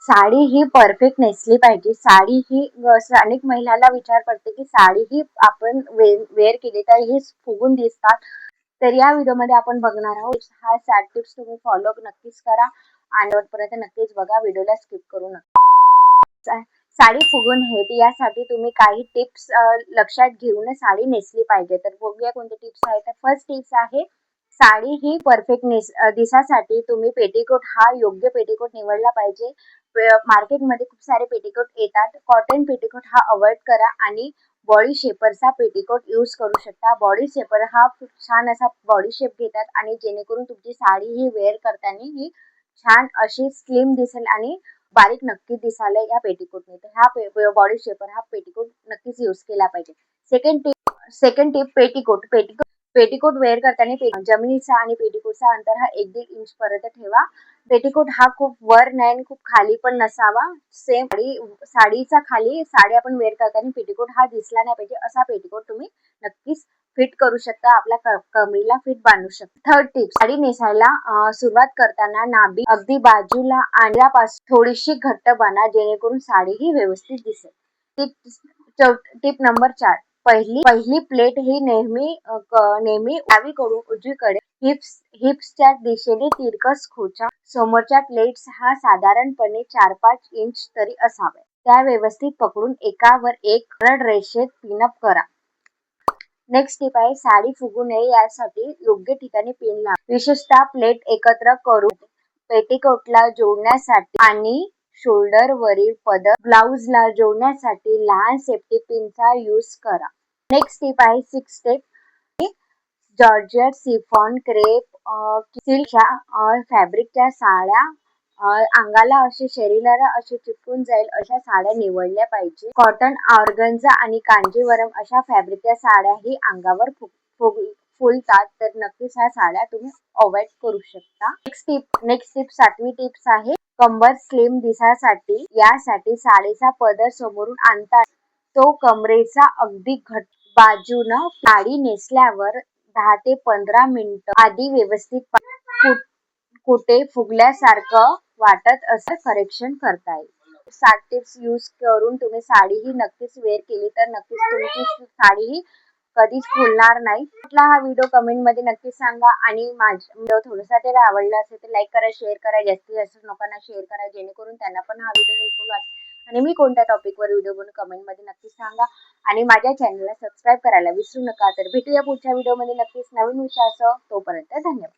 साडी ही perfect नेसली पाहिजे. साडी ही अनेक महिलांना विचार पडते की साडी ही आपण वेअर केली तर ही फुगून दिसतात. तर या व्हिडिओमध्ये आपण बघणार आहोत हा 7 टिप्स तुम्ही फॉलो नक्कीच करा आणि शेवटपर्यंत नक्कीच बघा. व्हिडिओला स्किप करू नका. साडी फुगून नयेत यासाठी तुम्ही काही टिप्स लक्षात घेऊन साडी नेसली पाहिजे. तर बघूया कोणते टिप्स आहेत. तर फर्स्ट टिप्स आहे साडी ही परफेक्ट दिसासाठी तुम्ही पेटीकोट हा योग्य पेटीकोट निवडला पाहिजे. मार्केटमध्ये खूप सारे पेटीकोट येतात. कॉटन पेटीकोट हा अवॉइड करा आणि बॉडी शेपरचा पेटीकोट यूज करू शकता. बॉडी शेपर हा खूप छान असा बॉडी शेप घेतात आणि जेणेकरून तुमची साडी ही वेअर करताना ही छान अशी स्लिम दिसेल आणि बारीक नक्की दिसायला या पेटीकोटने. तर हा बॉडी शेपर हा पेटीकोट नक्कीच यूज केला पाहिजे. Second tip petticoat. Petticoat wear करताना जमिनीचा आणि पेटीकोटचा अंतर हा 1-1.5 इंच पर्यंत ठेवा. पेटीकोट हा खूप वर नाही आणि खूप खाली पण नसावा. सेम साडीचा खाली साडी आपण वेअर करताना पेटीकोट हा दिसला नाही पाहिजे असा पेटीकोट तुम्ही नक्कीच फिट करू शकता. आपल्या कमरीला फिट बांधू शकता. थर्ड टिप साडी नेसायला सुरुवात करताना नाभी अगदी बाजूला आणल्यापासून थोडीशी घट्ट बांधा जेणेकरून साडी ही व्यवस्थित दिसेल. टिप नंबर 4 पहिली प्लेट ही नेहमी डावीकडून उजवीकडे हिप्सच्या दिशेने तिरकस खोचा. समोरच्या प्लेट्स हा साधारणपणे 4-5 इंच तरी असाव्या. त्या व्यवस्थित पकडून एकावर एक सरळ रेषेत पिनअप करा. नेक्स्ट टिप आहे साडी फुगू नये यासाठी योग्य ठिकाणी पिन लावा. विशेषतः प्लेट एकत्र करून पेटीकोटला जोडण्यासाठी आणि शोल्डर वरील पदर ब्लाउजला जोडण्यासाठी लहान सेफ्टी पिनचा यूज करा. नेक्स्ट टिप आहे 6 टिप जॉर्जेट, शिफॉन, क्रेप, सिल्कच्या फॅब्रिकच्या साड्या अंगाला असे शरीराला असे चिपकून जाईल अशा साड्या निवडल्या पाहिजे. कॉटन, ऑर्गन्झा आणि कांजीवरम अशा फॅब्रिकच्या साड्याही अंगावर फुलतात तर नक्कीच ह्या साड्या तुम्ही अवॉइड करू शकता. नेक्स्ट टिप 7वी टिप्स आहे कंबर स्लिम दिसासाठी यासाठी साडीचा पदर समोरून आणता तो कमरेचा अगदी घट्ट बाजूनं. साडी नेसल्यावर 10 ते 15 मिनिटं आधी व्यवस्थित कुठे फुगल्यासारखं वाटत असं करेक्शन करता येईल. 7 टिप्स यूज करून तुम्ही साडी ही नक्कीच वेअर केली तर नक्कीच तुमची साडी ही कधीच फुलणार नाही. कुठला हा व्हिडिओ कमेंटमध्ये नक्कीच सांगा आणि माझा व्हिडिओ थोडासा त्याला आवडला असेल तर लाईक करा, शेअर करा, जास्तीत जास्त लोकांना शेअर करा जेणेकरून त्यांना पण हा व्हिडिओ हेल्पफुल वाटेल. आणि मी कोणत्या टॉपिकवर व्हिडिओ बनवू कमेंटमध्ये नक्कीच सांगा आणि माझ्या चॅनलला सबस्क्राईब करायला विसरू नका. तर भेटूया पुढच्या व्हिडिओमध्ये नक्कीच नवीन विषयासह. तोपर्यंत धन्यवाद.